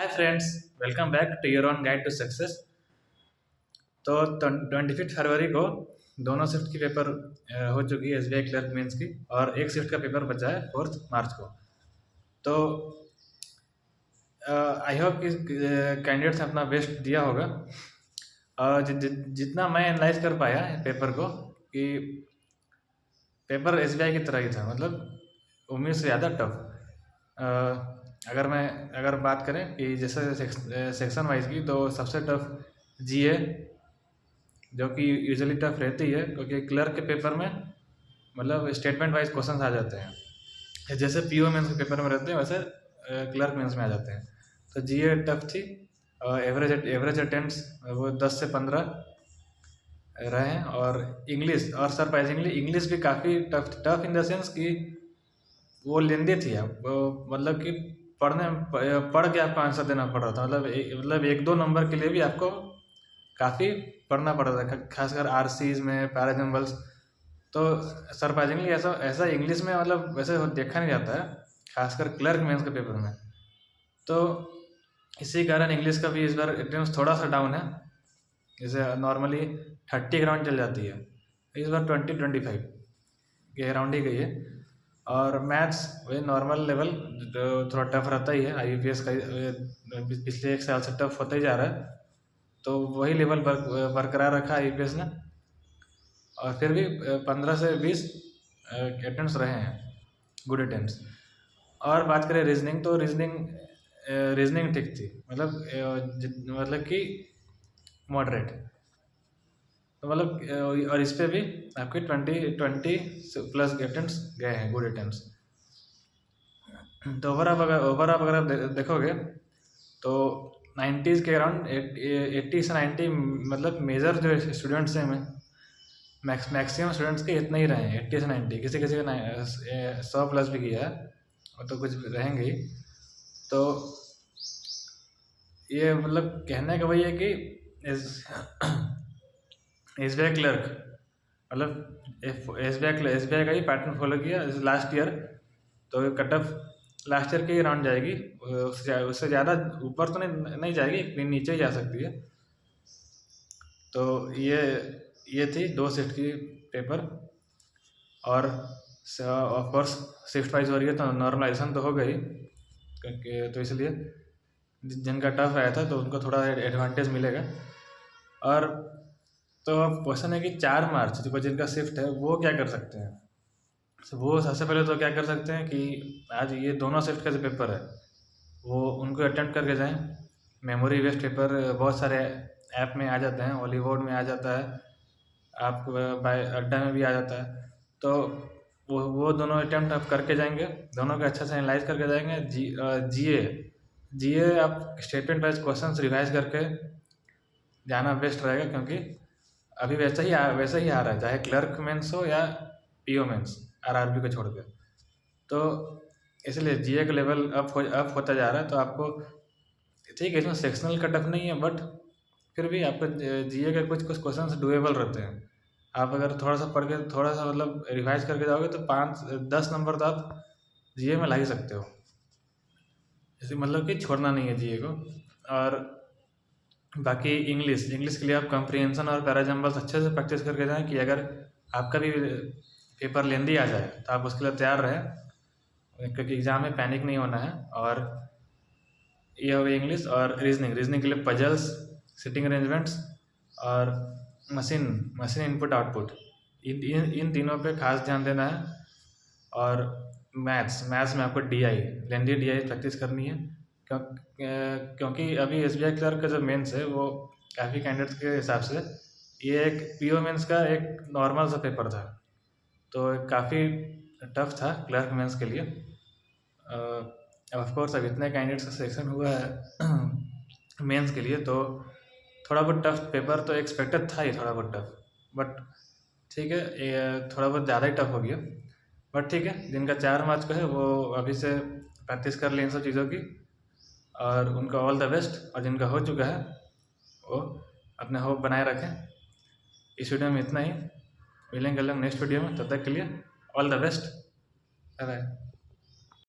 Hi friends, welcome back to your on guide to success. तो 25 फरवरी को दोनों shift की पेपर हो चुकी है एसबीआई क्लर्क मेंस की, और एक शिफ्ट का पेपर बचा है 4 मार्च को। तो आई होप कि कैंडिडेट्स ने अपना बेस्ट दिया होगा। जितना मैं एनालाइज कर पाया पेपर को, कि पेपर एसबीआई की तरह ही था, मतलब उम्मीद से ज़्यादा टफ। अगर बात करें कि जैसे सेक्शन वाइज की, तो सबसे टफ जीए, जो कि यूजुअली टफ रहती है क्योंकि क्लर्क के पेपर में मतलब स्टेटमेंट वाइज क्वेश्चन आ जाते हैं। जैसे पीओ मेंस के पेपर में रहते हैं वैसे क्लर्क मेंस में आ जाते हैं। तो जीए टफ थी। एवरेज अटेम्प्ट्स वो 10 से 15 रहे हैं। और इंग्लिश, और सरप्राइजिंगली इंग्लिश भी काफ़ी टफ इन द सेंस कि वो लेंदी थी। मतलब कि पढ़ के आपको आंसर देना पड़ रहा था। मतलब एक दो नंबर के लिए भी आपको काफ़ी पढ़ना पड़ रहा था, खासकर आरसीज में, पैराजम्बल्स। तो सरप्राइजिंगली ऐसा ऐसा इंग्लिश में मतलब वैसे देखा नहीं जाता है, खासकर क्लर्क मेंस के पेपर में। तो इसी कारण इंग्लिश का भी इस बार अटेम्प्ट थोड़ा सा डाउन है। जैसे नॉर्मली 30 के राउंड चल जाती है, इस बार 20-25 के अराउंड ही गई है। और मैथ्स वही नॉर्मल लेवल, जो थोड़ा टफ रहता ही है। आईयूपीएस का पिछले 1 साल से टफ होता ही जा रहा है, तो वही लेवल बरकरार रखा आईयूपीएस ने। और फिर भी 15 से 20 अटेम्प्ट्स रहे हैं, गुड अटेम्प्ट्स। और बात करें रीजनिंग, तो रीजनिंग ठीक थी, मतलब कि मॉडरेट। तो मतलब और इस पे भी आपके 20 प्लस अटेम्प्ट्स गए हैं, गुड अटेम्प्ट्स। तो ओवरऑल अगर आप देखोगे तो 90s के अराउंड 80 से 90, मतलब मेजर जो स्टूडेंट्स हैं, मैक्सिमम स्टूडेंट्स के इतने ही रहे हैं, 80 से 90। किसी किसी का 100 प्लस भी किया है, और तो कुछ रहेंगे ही। तो ये मतलब कहने का वही है कि एसबीआई क्लर्क, मतलब एसबीआई का ही पैटर्न फॉलो किया लास्ट ईयर। तो कट ऑफ लास्ट ईयर के ही राउंड जाएगी, उससे ज़्यादा ऊपर तो नहीं जाएगी, लेकिन नीचे ही जा सकती है। तो ये थी 2 शिफ्ट की पेपर। और ऑफ कोर्स शिफ्ट वाइज हो रही है तो नॉर्मलाइजेशन तो हो गई, क्योंकि तो इसलिए जिनका टफ आया था तो उनको थोड़ा एडवांटेज मिलेगा। और तो अब क्वेश्चन है कि 4 मार्च को जिनका शिफ्ट है वो क्या कर सकते हैं। तो वो सबसे पहले तो क्या कर सकते हैं कि आज ये दोनों शिफ्ट का जो पेपर है वो उनको अटेम्प्ट करके जाएं। मेमोरी बेस्ड पेपर बहुत सारे ऐप में आ जाते हैं, हॉलीवुड में आ जाता है, आप बाय अड्डा में भी आ जाता है। तो वो दोनों अटेम्प्ट आप करके जाएंगे, दोनों का अच्छा से एनालाइज करके जाएंगे। जीए जीए आप स्टेटमेंट वाइज क्वेश्चन रिवाइज करके जाना बेस्ट रहेगा, क्योंकि अभी वैसा ही आ रहा है, चाहे क्लर्क मेंस हो या पीओ मेंस, आरआरबी को छोड़ के। तो इसलिए जीए का लेवल अप होता जा रहा है। तो आपको ठीक है, इसमें सेक्शनल कट ऑफ नहीं है, बट फिर भी आपको जीए के कुछ क्वेश्चन डुएबल रहते हैं। आप अगर थोड़ा सा पढ़ के, थोड़ा सा मतलब रिवाइज करके जाओगे तो 5-10 नंबर तो आप जीए में ला ही सकते हो। जैसे मतलब कि छोड़ना नहीं है जीए को। और बाकी इंग्लिश के लिए आप कंप्रीहेंशन और पैराजम्बल्स अच्छे से प्रैक्टिस करके जाएं, कि अगर आपका भी पेपर लेंदी आ जाए तो आप उसके लिए तैयार रहें, क्योंकि एग्ज़ाम में पैनिक नहीं होना है। और ये हो गई इंग्लिश। और रीजनिंग के लिए पजल्स, सिटिंग अरेंजमेंट्स, और मशीन इनपुट आउटपुट, इन तीनों पे खास ध्यान देना है। और मैथ्स में आपको लेंदी डीआई प्रैक्टिस करनी है, क्योंकि अभी एसबीआई क्लर्क का जो मेंस है वो काफ़ी कैंडिडेट्स के हिसाब से ये एक पीओ मेंस का एक नॉर्मल सा पेपर था, तो काफ़ी टफ था क्लर्क मेंस के लिए। ऑफ कोर्स अब इतने कैंडिडेट्स का सिलेक्शन हुआ है मेंस के लिए, तो थोड़ा बहुत टफ पेपर तो एक्सपेक्टेड था ही, थोड़ा बहुत टफ। बट ठीक है, ये थोड़ा बहुत ज़्यादा ही टफ हो गया। बट ठीक है, जिनका 4 मार्च को है वो अभी से प्रैक्टिस कर लें इन सब चीज़ों की, और उनका ऑल द बेस्ट। और जिनका हो चुका है वो अपने होप बनाए रखें। इस वीडियो में इतना ही, मिलेंगे लोग नेक्स्ट वीडियो में, तब तक के लिए all the best, bye bye.